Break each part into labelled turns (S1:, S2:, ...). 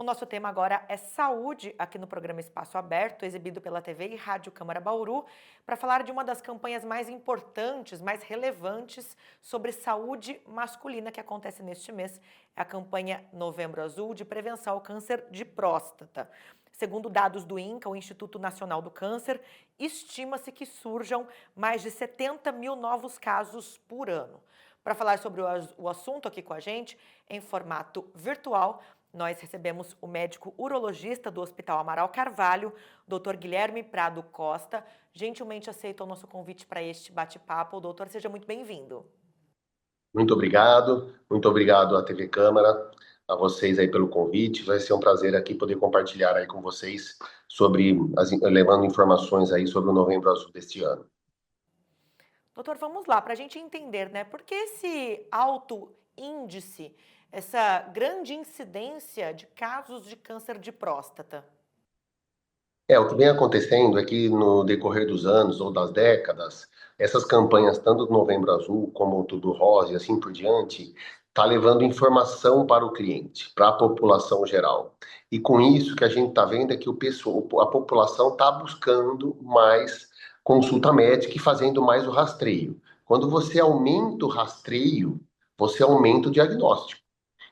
S1: nosso tema agora é saúde, aqui no programa Espaço Aberto, exibido pela TV e Rádio Câmara Bauru, para falar de uma das campanhas mais importantes, mais relevantes sobre saúde masculina que acontece neste mês. É a campanha Novembro Azul de prevenção ao câncer de próstata. Segundo dados do INCA, o Instituto Nacional do Câncer, estima-se que surjam mais de 70 mil novos casos por ano. Para falar sobre o assunto aqui com a gente, em formato virtual, nós recebemos o médico urologista do Hospital Amaral Carvalho, Dr. Guilherme Prado Costa. Gentilmente aceita o nosso convite para este bate-papo. Doutor, seja muito bem-vindo.
S2: Muito obrigado à TV Câmara, a vocês aí pelo convite. Vai ser um prazer aqui poder compartilhar aí com vocês levando informações aí sobre o Novembro Azul deste ano.
S1: Doutor, vamos lá, para a gente entender, né? Por que esse alto índice, essa grande incidência de casos de câncer de próstata?
S2: O que vem acontecendo é que no decorrer dos anos ou das décadas, essas campanhas, tanto do Novembro Azul como do Tudo Rosa e assim por diante, está levando informação para o cliente, para a população geral. E com isso que a gente está vendo é que a população está buscando mais consulta médica e fazendo mais o rastreio. Quando você aumenta o rastreio, você aumenta o diagnóstico.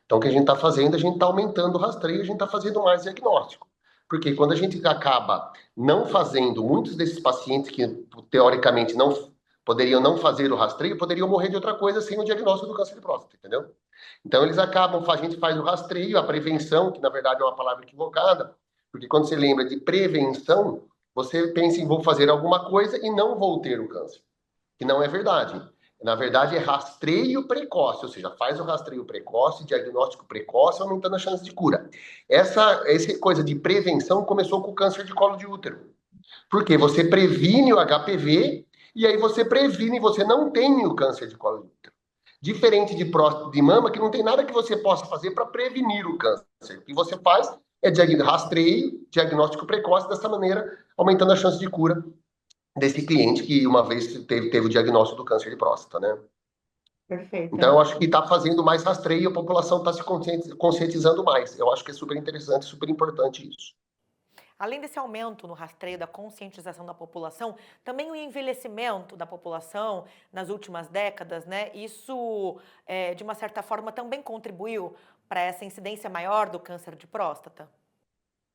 S2: Então, o que a gente está fazendo, a gente está aumentando o rastreio, a gente está fazendo mais diagnóstico. Porque quando a gente acaba não fazendo, muitos desses pacientes que teoricamente não poderiam não fazer o rastreio, poderiam morrer de outra coisa sem o diagnóstico do câncer de próstata, entendeu? Então, eles acabam, a gente faz o rastreio, a prevenção, que na verdade é uma palavra equivocada, porque quando você lembra de prevenção, você pensa em vou fazer alguma coisa e não vou ter o câncer, que não é verdade. Na verdade, é rastreio precoce, ou seja, faz o rastreio precoce, diagnóstico precoce, aumentando a chance de cura. Essa coisa de prevenção começou com o câncer de colo de útero. Porque você previne o HPV e aí você previne, você não tem o câncer de colo de útero. Diferente de próstata de mama, que não tem nada que você possa fazer para prevenir o câncer. O que você faz é rastreio, diagnóstico precoce, dessa maneira, aumentando a chance de cura desse cliente que uma vez teve o diagnóstico do câncer de próstata, né?
S1: Perfeito.
S2: Então, eu acho que está fazendo mais rastreio e a população está se conscientizando mais. Eu acho que é super interessante, super importante isso.
S1: Além desse aumento no rastreio da conscientização da população, também o envelhecimento da população nas últimas décadas, né? Isso, de uma certa forma, também contribuiu para essa incidência maior do câncer de próstata?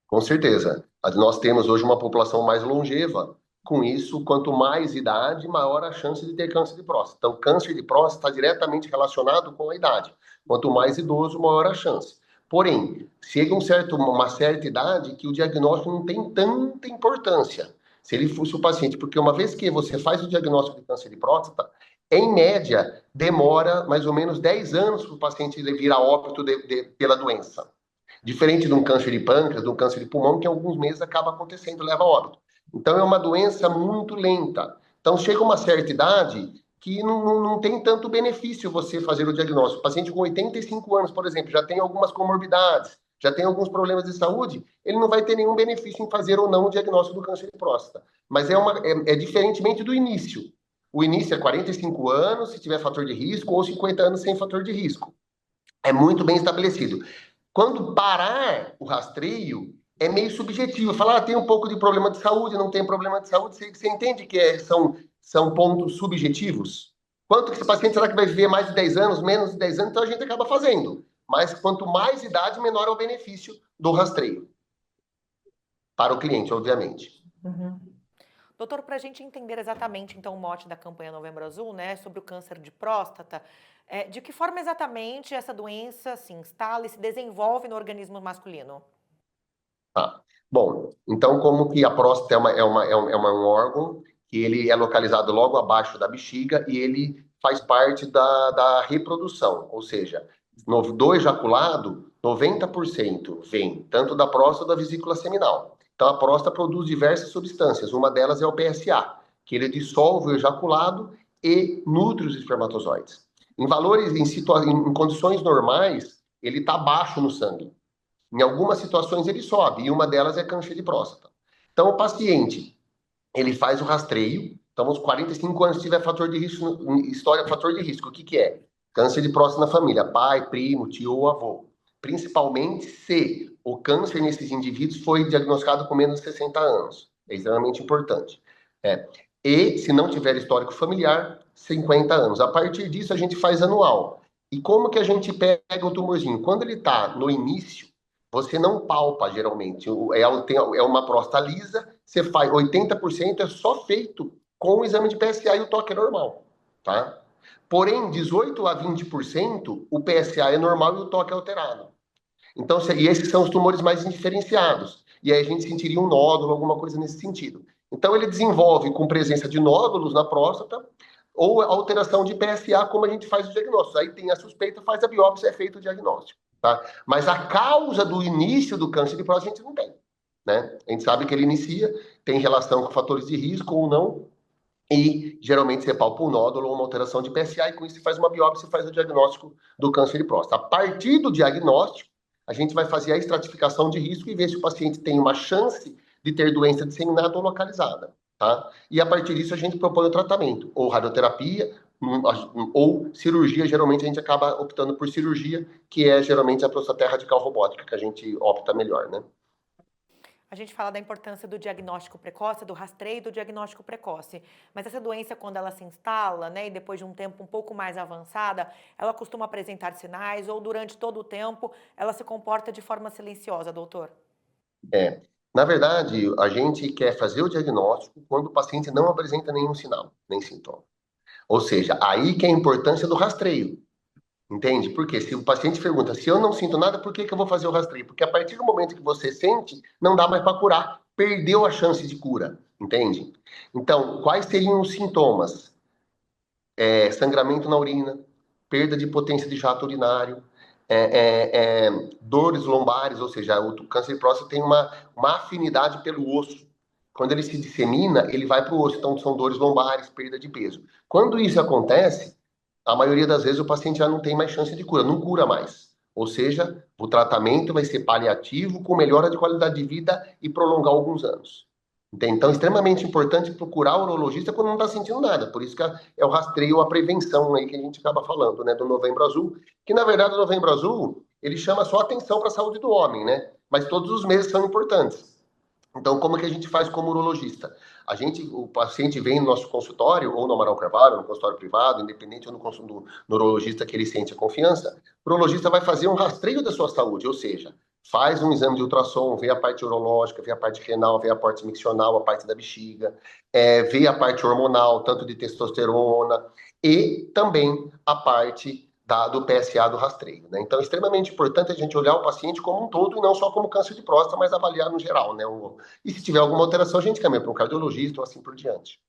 S2: Com certeza. Nós temos hoje uma população mais longeva. Com isso, quanto mais idade, maior a chance de ter câncer de próstata. Então, câncer de próstata está diretamente relacionado com a idade. Quanto mais idoso, maior a chance. Porém, chega uma certa idade que o diagnóstico não tem tanta importância. Se ele fosse o paciente, porque uma vez que você faz o diagnóstico de câncer de próstata, em média, demora mais ou menos 10 anos para o paciente vir a óbito pela doença. Diferente de um câncer de pâncreas, de um câncer de pulmão, que em alguns meses acaba acontecendo, leva a óbito. Então, é uma doença muito lenta. Então, chega uma certa idade que não tem tanto benefício você fazer o diagnóstico. O paciente com 85 anos, por exemplo, já tem algumas comorbidades, já tem alguns problemas de saúde, ele não vai ter nenhum benefício em fazer ou não o diagnóstico do câncer de próstata. Mas é diferentemente do início. O início é 45 anos, se tiver fator de risco, ou 50 anos sem fator de risco. É muito bem estabelecido. Quando parar o rastreio, é meio subjetivo. Falar, tem um pouco de problema de saúde, não tem problema de saúde. Você entende que são pontos subjetivos? Quanto que esse paciente será que vai viver mais de 10 anos, menos de 10 anos? Então a gente acaba fazendo. Mas quanto mais idade, menor é o benefício do rastreio. Para o cliente, obviamente.
S1: Uhum. Doutor, para a gente entender exatamente, então, o mote da campanha Novembro Azul, né, sobre o câncer de próstata, de que forma exatamente essa doença se instala e se desenvolve no organismo masculino?
S2: Tá. Bom, então como que a próstata é um órgão que ele é localizado logo abaixo da bexiga e ele faz parte da reprodução, ou seja, do ejaculado, 90% vem tanto da próstata da vesícula seminal. Então a próstata produz diversas substâncias, uma delas é o PSA, que ele dissolve o ejaculado e nutre os espermatozoides. Em valores, em condições normais, ele está baixo no sangue. Em algumas situações ele sobe, e uma delas é câncer de próstata. Então, o paciente, ele faz o rastreio, então, aos 45 anos, se tiver fator de risco, fator de risco, o que é? Câncer de próstata na família, pai, primo, tio ou avô. Principalmente se o câncer nesses indivíduos foi diagnosticado com menos de 60 anos. É extremamente importante. É. E, se não tiver histórico familiar, 50 anos. A partir disso, a gente faz anual. E como que a gente pega o tumorzinho? Quando ele está no início, você não palpa, geralmente. É uma próstata lisa, você faz 80% é só feito com o exame de PSA e o toque é normal, tá? Porém, 18 a 20%, o PSA é normal e o toque é alterado. Então, e esses são os tumores mais indiferenciados. E aí a gente sentiria um nódulo, alguma coisa nesse sentido. Então, ele desenvolve com presença de nódulos na próstata ou alteração de PSA, como a gente faz o diagnóstico. Aí tem a suspeita, faz a biópsia, é feito o diagnóstico. Tá? Mas a causa do início do câncer de próstata a gente não tem. Né? A gente sabe que ele inicia, tem relação com fatores de risco ou não, e geralmente você palpa um nódulo ou uma alteração de PSA, e com isso você faz uma biópsia e faz o diagnóstico do câncer de próstata. A partir do diagnóstico, a gente vai fazer a estratificação de risco e ver se o paciente tem uma chance de ter doença disseminada ou localizada, tá? E a partir disso a gente propõe o tratamento, ou radioterapia, ou cirurgia. Geralmente a gente acaba optando por cirurgia, que é geralmente a prostaterra radical robótica, que a gente opta melhor, né?
S1: A gente fala da importância do diagnóstico precoce, do rastreio do diagnóstico precoce. Mas essa doença, quando ela se instala, né, e depois de um tempo um pouco mais avançada, ela costuma apresentar sinais ou durante todo o tempo ela se comporta de forma silenciosa, doutor?
S2: É. Na verdade, a gente quer fazer o diagnóstico quando o paciente não apresenta nenhum sinal, nem sintoma. Ou seja, aí que é a importância do rastreio. Entende? Porque se o paciente pergunta, se eu não sinto nada, por que que eu vou fazer o rastreio? Porque a partir do momento que você sente, não dá mais para curar. Perdeu a chance de cura. Entende? Então, quais seriam os sintomas? Sangramento na urina, perda de potência de jato urinário, dores lombares, ou seja, o câncer de próstata tem uma afinidade pelo osso. Quando ele se dissemina, ele vai para o osso. Então, são dores lombares, perda de peso. Quando isso acontece, a maioria das vezes o paciente já não tem mais chance de cura, não cura mais. Ou seja, o tratamento vai ser paliativo, com melhora de qualidade de vida e prolongar alguns anos. Então, é extremamente importante procurar o urologista quando não está sentindo nada. Por isso que é o rastreio, a prevenção aí que a gente acaba falando, né, do Novembro Azul, que na verdade o Novembro Azul, ele chama só atenção para a saúde do homem, né? Mas todos os meses são importantes. Então, como é que a gente faz como urologista? O paciente vem no nosso consultório, ou no Amaral Carvalho, no consultório privado, independente ou no urologista que ele sente a confiança, o urologista vai fazer um rastreio da sua saúde, ou seja, faz um exame de ultrassom, vê a parte urológica, vê a parte renal, vê a parte miccional, a parte da bexiga, vê a parte hormonal, tanto de testosterona, e também a parte do PSA do rastreio, né? Então, é extremamente importante a gente olhar o paciente como um todo e não só como câncer de próstata, mas avaliar no geral, né? E se tiver alguma alteração, a gente caminha para um cardiologista ou assim por diante.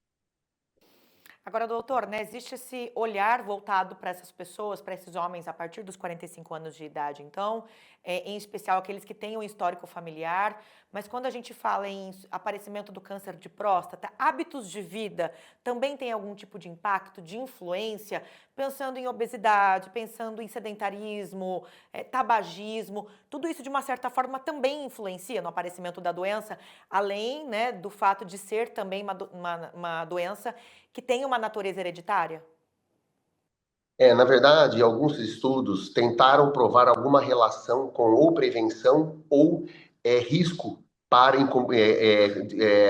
S1: Agora, doutor, né, existe esse olhar voltado para essas pessoas, para esses homens a partir dos 45 anos de idade, então, em especial aqueles que têm um histórico familiar, mas quando a gente fala em aparecimento do câncer de próstata, hábitos de vida também tem algum tipo de impacto, de influência, pensando em obesidade, pensando em sedentarismo, tabagismo, tudo isso de uma certa forma também influencia no aparecimento da doença, além, né, do fato de ser também uma doença que tem uma natureza hereditária?
S2: Na verdade, alguns estudos tentaram provar alguma relação com ou prevenção ou risco para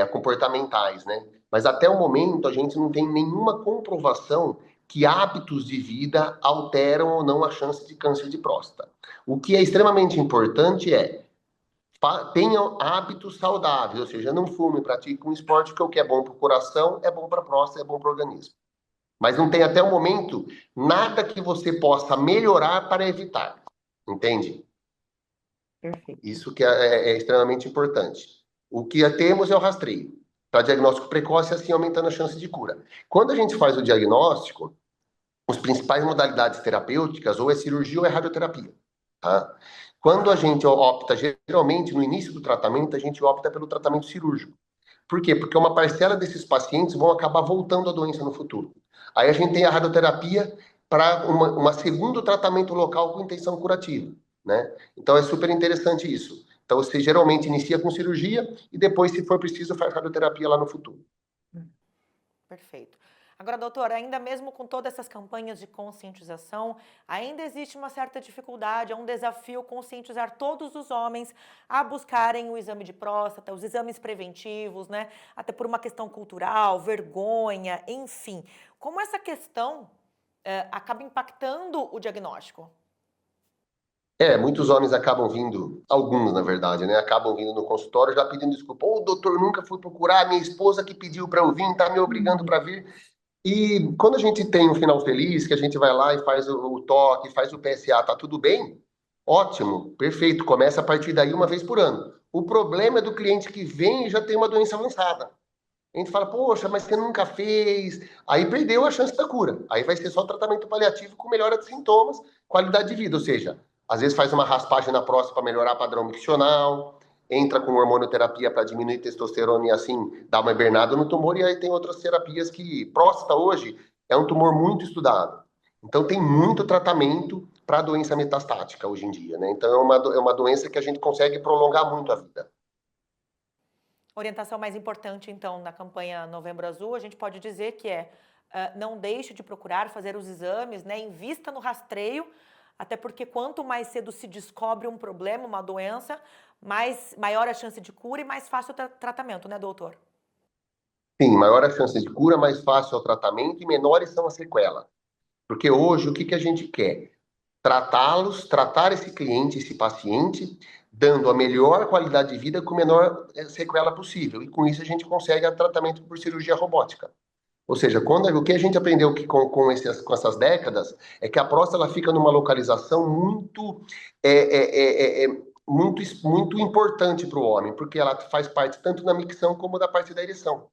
S2: comportamentais, né? Mas até o momento a gente não tem nenhuma comprovação que hábitos de vida alteram ou não a chance de câncer de próstata. O que é extremamente importante tenha hábitos saudáveis, ou seja, não fume, pratique um esporte, porque o que é bom para o coração é bom para a próstata, é bom para o organismo. Mas não tem até o momento nada que você possa melhorar para evitar. Entende?
S1: Perfeito.
S2: Isso que é extremamente importante. O que temos é o rastreio. Para diagnóstico precoce, assim aumentando a chance de cura. Quando a gente faz o diagnóstico, as principais modalidades terapêuticas ou é cirurgia ou é radioterapia. Tá? Quando a gente opta, geralmente no início do tratamento, a gente opta pelo tratamento cirúrgico. Por quê? Porque uma parcela desses pacientes vão acabar voltando à doença no futuro. Aí a gente tem a radioterapia para uma segundo tratamento local com intenção curativa, né? Então é super interessante isso. Então você geralmente inicia com cirurgia e depois, se for preciso, faz radioterapia lá no futuro.
S1: Perfeito. Agora, doutora, ainda mesmo com todas essas campanhas de conscientização, ainda existe uma certa dificuldade, é um desafio conscientizar todos os homens a buscarem o exame de próstata, os exames preventivos, né? Até por uma questão cultural, vergonha, enfim. Como essa questão acaba impactando o diagnóstico?
S2: Muitos homens acabam vindo, alguns na verdade, né? Acabam vindo no consultório já pedindo desculpa. Ô, doutor, nunca fui procurar, minha esposa que pediu para eu vir, tá me obrigando para vir. E quando a gente tem um final feliz, que a gente vai lá e faz o toque, faz o PSA, tá tudo bem? Ótimo, perfeito. Começa a partir daí uma vez por ano. O problema é do cliente que vem e já tem uma doença avançada. A gente fala, poxa, mas você nunca fez. Aí perdeu a chance da cura. Aí vai ser só tratamento paliativo com melhora de sintomas, qualidade de vida. Ou seja, às vezes faz uma raspagem na próstata para melhorar padrão miccional, entra com hormonioterapia para diminuir testosterona e assim dá uma hibernada no tumor. E aí tem outras terapias que. Próstata hoje é um tumor muito estudado. Então tem muito tratamento para doença metastática hoje em dia, né? Então é uma doença que a gente consegue prolongar muito a vida.
S1: Orientação mais importante, então, na campanha Novembro Azul, a gente pode dizer que não deixe de procurar fazer os exames, né? Invista no rastreio, até porque quanto mais cedo se descobre um problema, uma doença, maior a chance de cura e mais fácil o tratamento, né, doutor?
S2: Sim, maior a chance de cura, mais fácil é o tratamento e menores são as sequelas. Porque hoje o que que a gente quer? Tratá-los, tratar esse cliente, esse paciente, dando a melhor qualidade de vida com a menor sequela possível. E com isso a gente consegue o tratamento por cirurgia robótica. Ou seja, o que a gente aprendeu com essas décadas é que a próstata ela fica numa localização muito importante para o homem, porque ela faz parte tanto da micção como da parte da ereção.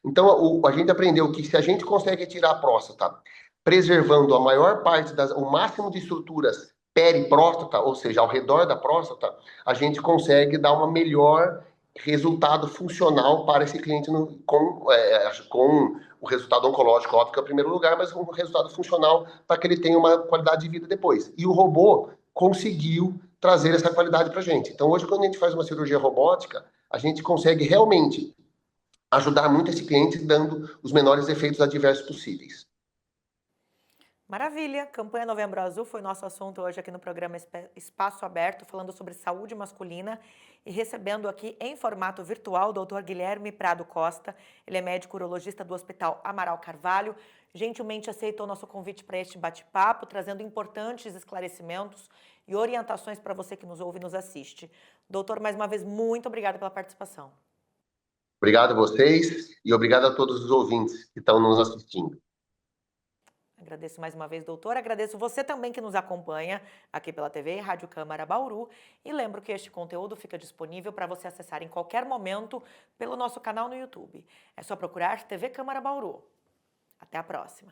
S2: Então, a gente aprendeu que se a gente consegue tirar a próstata, preservando a maior parte o máximo de estruturas peripróstata, ou seja, ao redor da próstata, a gente consegue dar uma melhor resultado funcional para esse cliente com o resultado oncológico, óbvio que é o primeiro lugar, mas um resultado funcional para que ele tenha uma qualidade de vida depois. E o robô conseguiu trazer essa qualidade para a gente. Então, hoje, quando a gente faz uma cirurgia robótica, a gente consegue realmente ajudar muito esse cliente dando os menores efeitos adversos possíveis.
S1: Maravilha! Campanha Novembro Azul foi nosso assunto hoje aqui no programa Espaço Aberto, falando sobre saúde masculina e recebendo aqui em formato virtual o Dr. Guilherme Prado Costa. Ele é médico urologista do Hospital Amaral Carvalho. Gentilmente aceitou o nosso convite para este bate-papo, trazendo importantes esclarecimentos e orientações para você que nos ouve e nos assiste. Doutor, mais uma vez, muito obrigada pela participação.
S2: Obrigado a vocês e obrigado a todos os ouvintes que estão nos assistindo.
S1: Agradeço mais uma vez, doutor. Agradeço você também que nos acompanha aqui pela TV Rádio Câmara Bauru. E lembro que este conteúdo fica disponível para você acessar em qualquer momento pelo nosso canal no YouTube. É só procurar TV Câmara Bauru. Até a próxima.